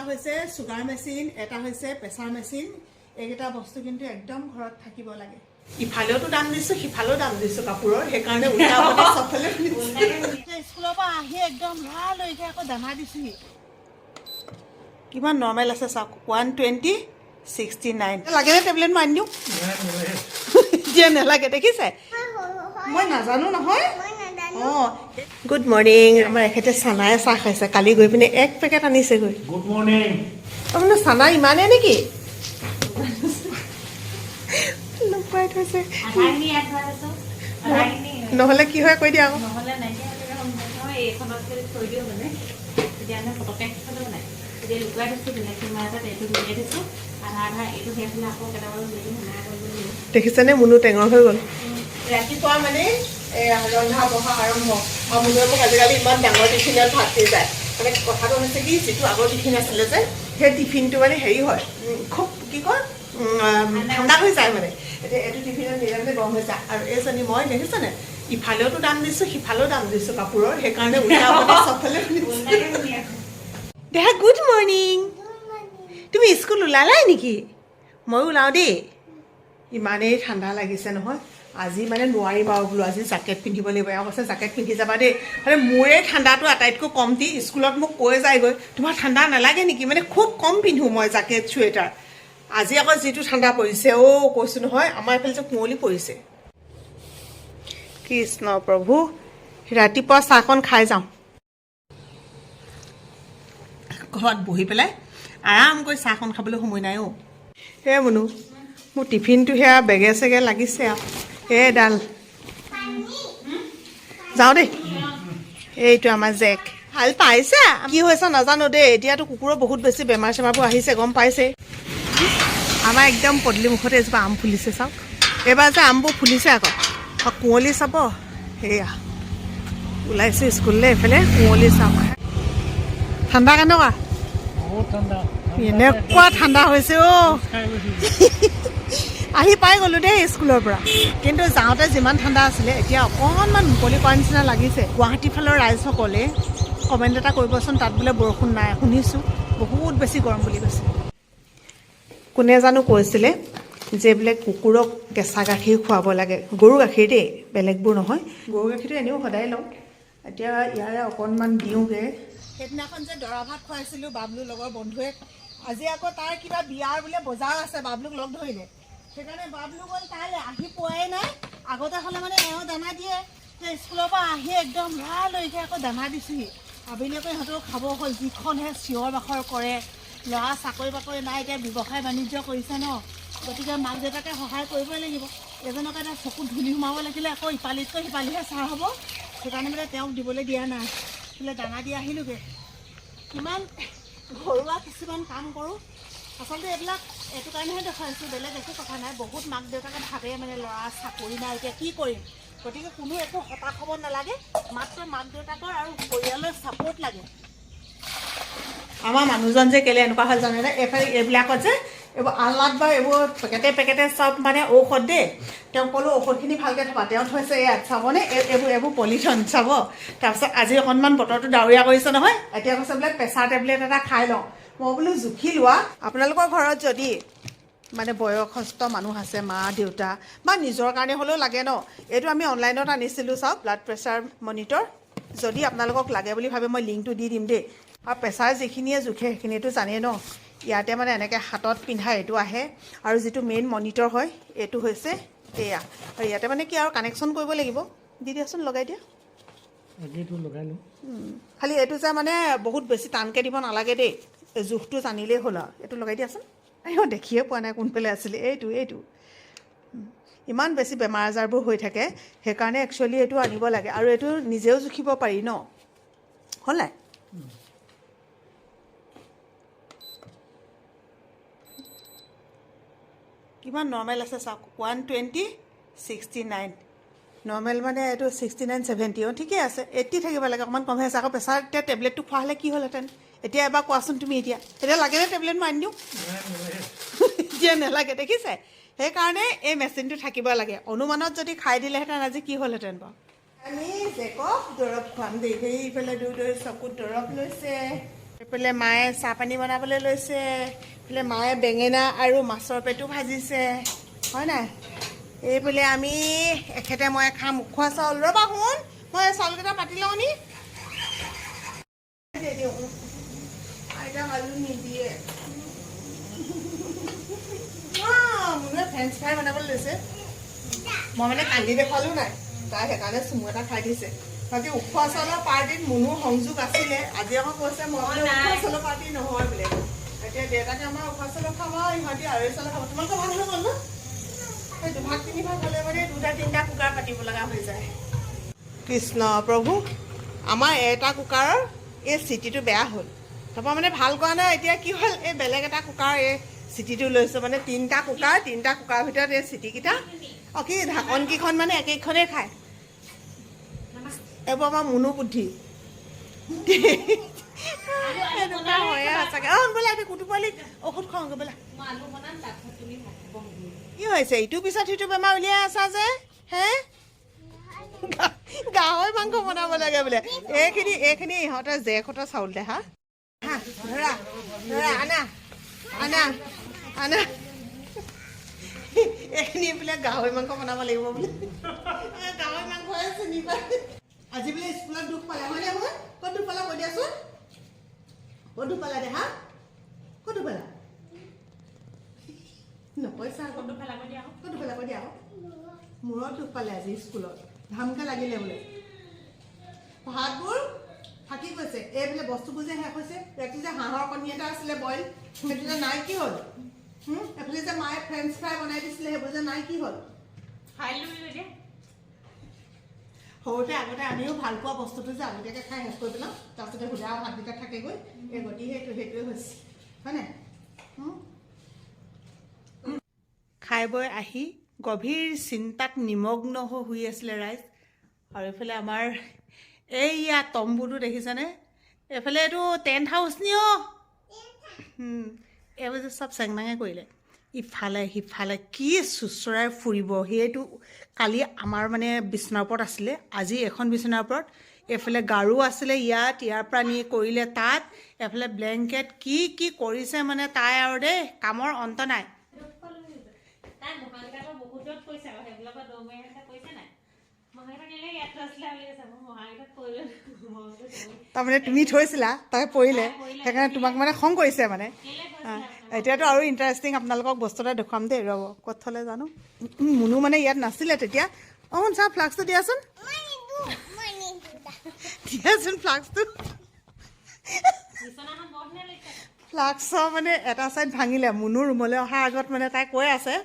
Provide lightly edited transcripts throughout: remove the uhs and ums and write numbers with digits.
হৈছে sugar machine, এটা হৈছে প্ৰেছাৰ মেচিন। এইকেইটা বস্তু কিন্তু একদম ঘৰত থাকিব লাগে। ইফালেওতো দাম দিছোঁ, সিফালেও দাম দিছোঁ কাপোৰৰ, সেইকাৰণে উল্টা চবফালে স্কুলৰ পৰা আহি একদম লৰালৰিকৈ আকৌ দানা দিছোঁহি। কিমান নৰ্মেল আছে চাওক, 120/69। লাগেনে টেবলেট মই আনি দিওঁ? এতিয়া নেলাগে, দেখিছে? মই নাজানো নহয়। অঁ, গুড মৰ্ণিং। আমাৰ এখেতে চানাই চাহ খাইছে, কালি গৈ পিনে 1 পেকেট আনিছেগৈ। Good morning. আপোনাৰ চানা ইমানেই নেকি? লুকুৱাই থৈছে। নহ'লে কি হয় কৈ দিয়া আকৌ। দেখিছেনে মুনু টেঙৰ হৈ গ'ল। ৰাতিপুৱা মানে ৰন্ধা বঢ়া আৰম্ভ, আৰু মুনুৱে আজিকালি ইমান ডাঙৰ টিফিনত ভাত দি যায়। মানে কথাটো হৈছে কি, যিটো আগৰ টিফিন আছিলে যে, সেই টিফিনটো মানে হেৰি হয়, খুব কি কয় ঠাণ্ডা হৈ যায়। মানে এতিয়া এইটো টিফিনত নিজে নিজে গৰম হৈ যায়। আৰু এইজনী মই দেখিছেনে, ইফালেওতো দাম দিছোঁ, সিফালেও দাম দিছোঁ কাপোৰৰ, সেইকাৰণে উল্টা চবফালে। দেহা গুড মৰ্ণিং। তুমি স্কুল ওলালাই নেকি? ময়ো ওলাওঁ দেই। ইমানেই ঠাণ্ডা লাগিছে নহয়, আজি মানে নোৱাৰিম আৰু বোলো, আজি জেকেট পিন্ধিব লাগিব। এওঁ কৈছে জেকেট পিন্ধি যাবা দেই। মানে মোৰে ঠাণ্ডাটো আটাইতকৈ কমটি। স্কুলত মোক কৈ যায়গৈ, তোমাৰ ঠাণ্ডা নালাগে নেকি? মানে খুব কম পিন্ধোঁ মই জেকেট চুৱেটাৰ। আজি আকৌ যিটো ঠাণ্ডা পৰিছে, কৈছোঁ নহয়, আমাৰ এইফালে যে কুঁৱলী পৰিছে। কৃষ্ণ প্ৰভু, ৰাতিপুৱা চাহকণ খাই যাওঁ ঘৰত বহি পেলাই, আৰামকৈ চাহকণ খাবলৈ সময় নাই। সেয়া মুনু, মোৰ টিফিনটো সেয়া বেগে চেগে লাগিছে আৰু এইডাল। যাওঁ দেই। এইটো আমাৰ জেক ভাল পাইছা। কি হৈছে নাজানো দেই, এতিয়াতো কুকুৰৰ বহুত বেছি বেমাৰ চেমাৰবোৰ আহিছে, গম পাইছে। আমাৰ একদম পদূলি মুখতে এজোপা আম ফুলিছে চাওক। এইবাৰ যে আমবোৰ ফুলিছে আকৌ, কুঁৱলী চাব। সেয়া ওলাইছোঁ স্কুললৈ, এইফালে কুঁৱলী চাওক। ঠাণ্ডা কেনেকুৱা? এনেকুৱা ঠাণ্ডা হৈছে আহি পাই গ'লোঁ দেই স্কুলৰ পৰা। কিন্তু যাওঁতে যিমান ঠাণ্ডা আছিলে, এতিয়া অকণমান মুকলি কৰা নিচিনা লাগিছে। গুৱাহাটীৰ ফালৰ ৰাইজসকলে কমেণ্ট এটা কৰিবচোন, তাত বোলে বৰষুণ নাই, শুনিছোঁ বহুত বেছি গৰম বুলি কৈছে। কোনে জানো কৈছিলে যে বোলে কুকুৰক কেঁচা গাখীৰ খুৱাব লাগে, গৰু গাখীৰ দেই, বেলেগবোৰ নহয়। গৰু গাখীৰটো এনেও সদায় লওঁ, এতিয়া ইয়াৰে অকণমান দিওঁগৈ। সেইদিনাখন যে দৰা ভাত খুৱাইছিলোঁ বাবলুৰ লগৰ বন্ধুৱে, আজি আকৌ তাৰ কিবা বিয়াৰ বোলে বজাৰ আছে, বাবলুক লগ ধৰিলে। সেইকাৰণে বাবলু গ'ল তালৈ, আহি পোৱাই নাই। আগতে হ'লে মানে এওঁ দানা দিয়ে, স্কুলৰ পৰা আহি একদম লৰালৰিকৈ আকৌ দানা দিছোঁহি। আবেলিকৈ সিহঁতেও খাব হ'ল, যিখনহে চিঞৰ বাখৰ কৰে। ল'ৰা চাকৰি বাকৰি নাই, এতিয়া ব্যৱসায় বাণিজ্য কৰিছে ন, গতিকে মাক দেউতাকে সহায় কৰিবই লাগিব। এজনক এটা চকুত ধূলি সোমাব লাগিলে আকৌ ইপালিতকৈ সিপালিহে চাহ হ'ব। সেইকাৰণে মানে তেওঁক দিবলৈ দিয়া নাই, বোলে দানা দি আহিলোগৈ। কিমান ঘৰুৱা কিছুমান কাম কৰোঁ, আচলতে এইবিলাক এইটো কাৰণেহে দেখুৱাইছোঁ, বেলেগ একো কথা নাই। বহুত মাক দেউতাকে ভাবে মানে ল'ৰা চাকৰি নাই, এতিয়া কি কৰিম। গতিকে কোনো একো হতাশ হ'ব নালাগে, মাত্ৰ মাক দেউতাকৰ আৰু পৰিয়ালৰ ছাপোৰ্ট লাগে। আমাৰ মানুহজন যে কেলে এনেকুৱা হ'ল জানেনে, এইফালে এইবিলাকত যে এইবোৰ আলনাত বা এইবোৰ পেকেটে পেকেটে চব মানে ঔষধ দেই। তেওঁক ক'লোঁ ঔষধখিনি ভালকৈ থবা, তেওঁ থৈছে ইয়াত চাবনে, এইবোৰ পলিথিন চাব। তাৰপিছত আজি অকণমান বতৰটো ডাৱৰীয়া কৰিছে নহয়, এতিয়া কৈছে বোলে প্ৰেছাৰ টেবলেট এটা খাই লওঁ। মই বোলো জুখি লোৱা। আপোনালোকৰ ঘৰত যদি মানে বয়সস্থ মানুহ আছে, মা দেউতা বা নিজৰ কাৰণে হ'লেও লাগে ন, এইটো আমি অনলাইনত আনিছিলোঁ চাওক, ব্লাড প্ৰেছাৰ মনিটৰ। যদি আপোনালোকক লাগে বুলি ভাবে মই লিংকটো দি দিম দেই। আৰু প্ৰেছাৰ যিখিনিয়ে জোখে সেইখিনিয়েতো জানেই ন, ইয়াতে মানে এনেকৈ হাতত পিন্ধা এইটো আহে, আৰু যিটো মেইন মনিটৰ হয় এইটো হৈছে এয়া। আৰু ইয়াতে মানে কি আৰু কানেকশ্যন কৰিব লাগিব। দি দিয়াচোন, লগাই দিয়া। খালি এইটো যে মানে বহুত বেছি টানকৈ দিব নালাগে দেই, জোখটো জানিলেই হ'ল আৰু। এইটো লগাই দিয়াচোন। দেখিয়ে পোৱা নাই কোনফালে আছিলে, এইটো। ইমান বেছি বেমাৰ আজাৰবোৰ হৈ থাকে, সেইকাৰণে একচুৱেলি এইটো আনিব লাগে। আৰু এইটো নিজেও জুখিব পাৰি ন, হ'ল নাই? কিমান নৰ্মেল আছে চাওক, 120/69। নৰ্মেল মানে এইটো 69/70। ঠিকেই আছে, 80 থাকিব লাগে, অকণমান কমহে আছে। আকৌ প্ৰেছাৰ এতিয়া টেবলেটটো খোৱা হ'লে কি হ'লহেঁতেন। এতিয়া এবাৰ কোৱাচোন তুমি, এতিয়া লাগেনে টেবলেট মই আনি দিওঁ? এতিয়া নেলাগে, দেখিছে? সেইকাৰণে এই মেচিনটো থাকিব লাগে। অনুমানত যদি খাই দিলেহেঁতেন আজি কি হ'লহেঁতেন বাৰু। আমি জেকক দৰৱ খুৱাম দেই। সেইফালে চকুত দৰৱ লৈছে, এইফালে মায়ে চাহপানী বনাবলৈ লৈছে, এইফালে মায়ে বেঙেনা আৰু মাছৰ পেটু ভাজিছে, হয় নাই? এইফালে আমি এখেতে মই খাম উখোৱা চাউল। ৰ'বা শুন, মই চাউলকেইটা পাতি লওঁ নি। আইতা আলু নিদিয়ে। মোৰে ফ্ৰেঞ্চ ফ্ৰাই বনাবলৈ লৈছে। মই মানে কান্দি দেখুৱালো নাই, তাই সেইকাৰণে চুমু এটা খাই দিছে। বাকী উখোৱা চাউলৰ পাৰ্টিত মুনুৰ সংযোগ আছিলে, আজি আকৌ কৈছে মই বোলে উখোৱা চাউলৰ পাৰ্টি নহয় বোলে। এতিয়া দেউতাকে আমাৰ উখোৱা চাউলৰ খাব আৰু ইহঁতি আঢ়ৈ চাউলৰ খাব। তোমালোকৰ ভাল হৈ গ'ল ন? সেই দুভাগ তিনিভাগ হ'লে মানে দুটা তিনিটা কুকাৰ পাতিব লগা হৈ যায়। কৃষ্ণ প্ৰভু, আমাৰ এটা কুকাৰৰ এই চিটিটো বেয়া হ'ল। তাৰপৰা মানে ভাল কৰা নাই, এতিয়া কি হ'ল এই বেলেগ এটা কুকাৰ এই চিটিটো লৈছোঁ। মানে তিনিটা কুকাৰৰ ভিতৰত এই চিটিকেইটা কি ঢাকনকেইখন মানে একেইখনেই খায়। এইবোৰ আমাৰ মুনু বুদ্ধি। এনেকুৱা হয়ে সঁচাকৈ। বোলে এতিয়া কুটু পোৱালিক ঔষধ খুৱাওঁগৈ বোলা। কি হৈছে ইটো পিছত সিটো বেমাৰ উলিয়াই আছা যে? হে, গাহৰি মাংস বনাব লাগে বোলে। এইখিনি ইহঁতৰ জেকহঁতৰ চাউল দে। হা ধৰা ধৰা, আনা আনা আনা। এইখিনি বোলে গাহৰি মাংস বনাব লাগিব বোলে। গাহৰি মাংসই চিনি পায়। আজি বোলে স্কুলত দুখ পালে, হয়নে? মই ক'ত দুখ পালা কৈ দিয়াচোন। ক'ত দুখ পালা দে? হা, ক'ত দুখ পালা? নকৈছা ক'ত দুখ পালা কৈ দিয়া। ক'ত দুখ পালা কৈ দিয়া। মূৰত দুখ পালে আজি স্কুলত, ধামকে লাগিলে বোলে। ভাতবোৰ থাকি গৈছে। এই বোলে বস্তুবোৰ যে শেষ হৈছে। ৰাতি যে হাঁহৰ কণী এটা আছিলে বইল, সেইটো যে নাই, কি হ'ল? এফালে যে মায়ে ফ্ৰেঞ্চ ফ্ৰাই বনাই দিছিলে, সেইবোৰ যে নাই, কি হ'ল? সৰুতে আগতে আমিও ভাল পোৱা বস্তুটো যে আগতীয়াকৈ খাই শেষ কৰি পেলাওঁ, তাৰপিছতে সুধা ভাতকেইটা থাকেগৈ। এই গতি সেইটোৱে হৈছে, হয় নাই? খাই বৈ আহি গভীৰ চিন্তাত নিমগ্ন হৈ শুই আছিলে ৰাইজ। আৰু এইফালে আমাৰ এইয়া তম্বুটো দেখিছেনে? এইফালে এইটো টেণ্ট হাউচ নি? এইবোৰ যে চব চেংমাঙে কৰিলে, ইফালে সিফালে কি চুচৰাই ফুৰিব। সেইটো কালি আমাৰ মানে বিচনাৰ ওপৰত আছিলে, আজি এখন বিচনাৰ ওপৰত। এইফালে গাৰু আছিলে ইয়াৰ পৰা নি কৰিলে তাত। এইফালে ব্লেংকেট কি কৰিছে মানে তাই আৰু দেই, কামৰ অন্ত নাই। তাৰমানে তুমি থৈছিলা, তাই পৰিলে, সেইকাৰণে তোমাক মানে খং কৰিছে মানে। এতিয়াতো আৰু ইণ্টাৰেষ্টিং আপোনালোকক বস্তু এটা দেখুৱাম দেই, ৰ'ব। ক'ত থ'লে জানো, মুনু মানে ইয়াত নাছিলে তেতিয়া। চা ফ্লাক্সটো দিয়াচোন, দিয়াচোন ফ্লাক্সটো। ফ্লাক্সৰ মানে এটা ছাইড ভাঙিলে। মুনুৰ ৰুমলৈ অহাৰ আগত মানে তাই কৈ আছে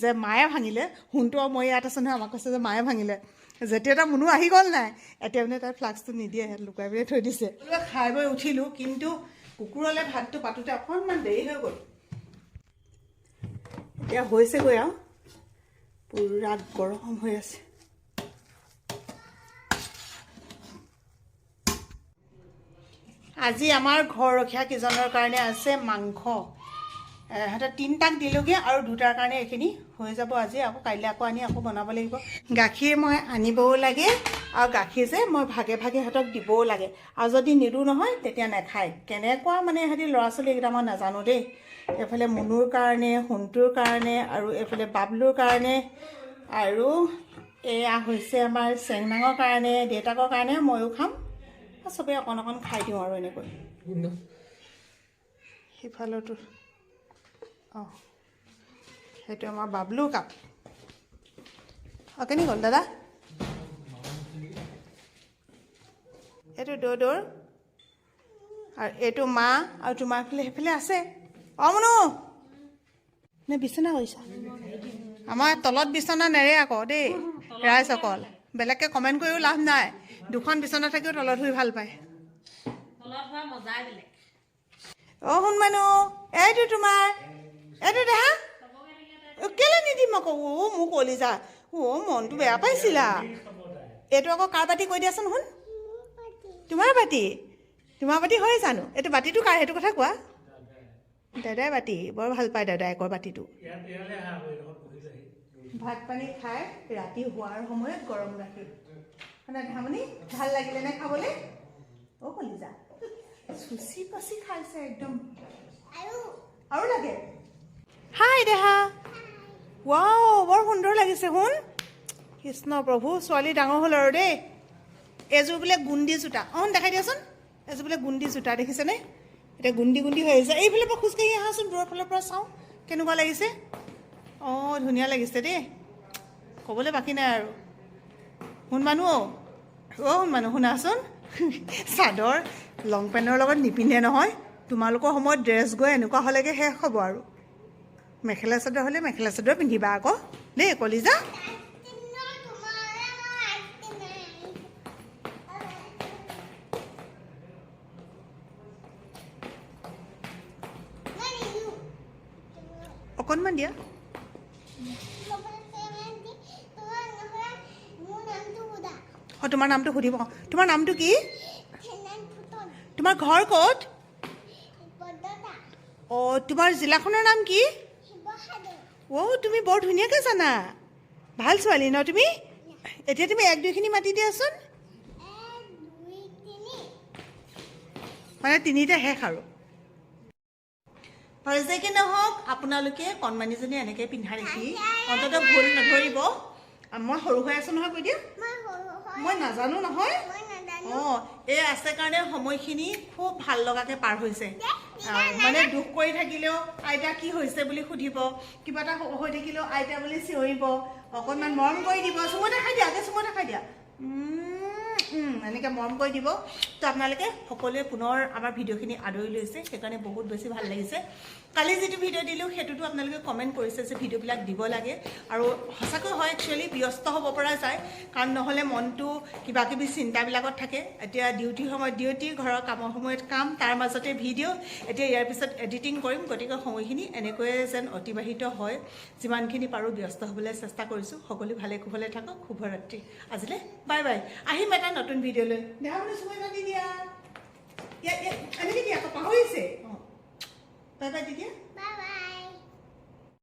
যে মায়ে ভাঙিলে। শুনটো আৰু মই ইয়াত আছে নহয়, আমাক কৈছে যে মায়ে ভাঙিলে। যেতিয়া এটা মুনু আহি গ'ল নাই, এতিয়া মানে তাই ফ্লাক্সটো নিদিয়ে, লুকুৱাই পেলাই থৈ দিছে। খাই বৈ উঠিলোঁ, কিন্তু কুকুৰলৈ ভাতটো পাতোতে অকণমান দেৰি হৈ গ'ল। এতিয়া হৈছেগৈ আৰু পুৰা গৰম হৈ আছে। আজি আমাৰ ঘৰ ৰখীয়া কেইজনৰ কাৰণে আছে মাংস। সিহঁতে 3টাক দিলোঁগৈ আৰু 2টাৰ কাৰণে এইখিনি হৈ যাব আজি। আকৌ কাইলৈ আকৌ আনি আকৌ বনাব লাগিব। গাখীৰ মই আনিবও লাগে, আৰু গাখীৰ যে মই ভাগে ভাগে সিহঁতক দিবও লাগে। আৰু যদি নিদিওঁ নহয় তেতিয়া নাখায়। কেনেকুৱা মানে সিহঁতি ল'ৰা ছোৱালীকেইটা মই নাজানো দেই। এইফালে মুনুৰ কাৰণে, সোণটোৰ কাৰণে, আৰু এইফালে বাবলুৰ কাৰণে, আৰু এয়া হৈছে আমাৰ চেংমাঙৰ কাৰণে, দেউতাকৰ কাৰণে, ময়ো খাম। চবেই অকণ অকণ খাই দিওঁ আৰু এনেকৈ। সিফালতো সেইটো আমাৰ বাবলু কাপ। কেনি গ'ল দাদা? এইটো দৌৰ, আৰু এইটো মা, আৰু তোমাৰ সেইফালে আছে। মুনু নে বিচনা কৰিছা? আমাৰ তলত বিচনা নেৰে আকৌ দেই ৰাইজসকল। বেলেগকৈ কমেণ্ট কৰিও লাভ নাই, দুখন বিচনা থাকিও তলত শুই ভাল পায়। শুন মানুহ, এইটো তোমাৰ, এইটো দেহা কেলৈ নিদিম আকৌ। মোক কলিজা, মনটো বেয়া পাইছিলা। এইটো আকৌ কাৰ বাতি কৈ দিয়াচোন। শুন, তোমাৰ বাতি হয় জানো? এইটো বাতিটো কাৰ, সেইটো কথা কোৱা। দাদাই বাতি বৰ ভাল পায়, দাদাইকৰ বাতিটো। ভাত পানী খাই ৰাতি শোৱাৰ সময়ত গৰম গাখীৰ মানে ধামনি ভাল লাগিলে নে খাবলৈ? কলিজা চুচি পাচি খাইছে একদম আৰু লাগে হাই দেহা ৱাও বৰ সুন্দৰ লাগিছে শুন কৃষ্ণ প্ৰভু ছোৱালী ডাঙৰ হ'ল আৰু দেই এযোৰ বোলে গুণ্ডি জোতা অঁ দেখাই দিয়াচোন এযোৰ বোলে গুণ্ডি জোতা দেখিছেনে এতিয়া গুণ্ডি গুণ্ডি হৈ আহিছে এইফালৰ পৰা খোজকাঢ়ি আহাচোন দূৰৰ ফালৰ পৰা চাওঁ কেনেকুৱা লাগিছে অঁ ধুনীয়া লাগিছে দেই ক'বলৈ বাকী নাই আৰু শুন মানুহ শুন মানুহ শুনাচোন চাদৰ লং পেণ্টৰ লগত নিপিন্ধে নহয় তোমালোকৰ সময়ত ড্ৰেছ গৈ এনেকুৱা হ'লেগৈ শেষ হ'ব আৰু মেখেলা চাদৰ হ'লে মেখেলা চাদৰ পিন্ধিবা আকৌ দেই কলিজা অকণমান দিয়া অঁ তোমাৰ নামটো সুধিব তোমাৰ নামটো কি তোমাৰ ঘৰ ক'ত অঁ তোমাৰ জিলাখনৰ নাম কি অঁ তুমি বৰ ধুনীয়াকৈ জানা ভাল ছোৱালী ন তুমি এতিয়া তুমি 1 2 খিনি মাতি দিয়াচোন মানে 3টা শেষ আৰু যেকি নহওক আপোনালোকে কণমানিজনী এনেকৈ পিন্ধা দেখি অন্ততঃ ভুল নধৰিব মই সৰু হৈ আছোঁ নহয় কৈ দিয়া মই নাজানো নহয় অঁ এই আছে কাৰণে সময়খিনি খুব ভাল লগাকৈ পাৰ হৈছে মানে দুখ কৰি থাকিলেও আইতা কি হৈছে বুলি সুধিব কিবা এটা হৈ থাকিলেও আইতা বুলি চিঞৰিব অকণমান মৰম কৰি দিব চুমু দেখাই দিয়া চুমু দেখাই দিয়া এনেকৈ মৰম কৰি দিব তো আপোনালোকে সকলোৱে পুনৰ আমাৰ ভিডিঅ'খিনি আদৰি লৈছে সেইকাৰণে বহুত বেছি ভাল লাগিছে কালি যিটো ভিডিঅ' দিলোঁ সেইটোতো আপোনালোকে কমেণ্ট কৰিছে যে ভিডিঅ'বিলাক দিব লাগে আৰু সঁচাকৈ হয় একচুৱেলি ব্যস্ত হ'ব পৰা যায় কাৰণ নহ'লে মনটো কিবা কিবি চিন্তাবিলাকত থাকে এতিয়া ডিউটিৰ সময়ত ডিউটি ঘৰৰ কামৰ সময়ত কাম তাৰ মাজতে ভিডিঅ' এতিয়া ইয়াৰ পিছত এডিটিং কৰিম গতিকে সময়খিনি এনেকৈয়ে যেন অতিবাহিত হয় যিমানখিনি পাৰোঁ ব্যস্ত হ'বলৈ চেষ্টা কৰিছোঁ সকলো ভালে কুশলে থাকক শুভৰাত্ৰি আজিলৈ বাই বাই আহিম এটা নতুন ভিডিঅ' লৈ দেহা বুলি চুমু এটা দি দিয়া এনেকৈ দিয়া আকৌ পাহৰিছে অঁ বাই বাই দি দিয়া